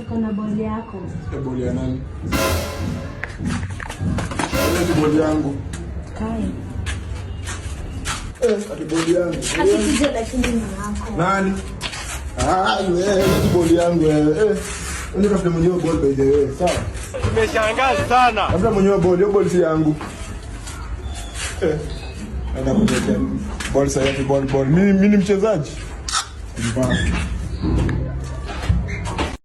Kuna boli yako. Boli ya nani? Ile boli yangu. Kai. Ati boli yangu. Akikuja lakini ni yako. Nani? Ile boli yangu Ndio kafanya mwenyewe boli by the way. Sawa. Nimeshangaa sana. Labda mwenyewe boli, hiyo boli si yangu. Ana mwenyewe boli sasa boli. Mimi ni mchezaji. Mbaya.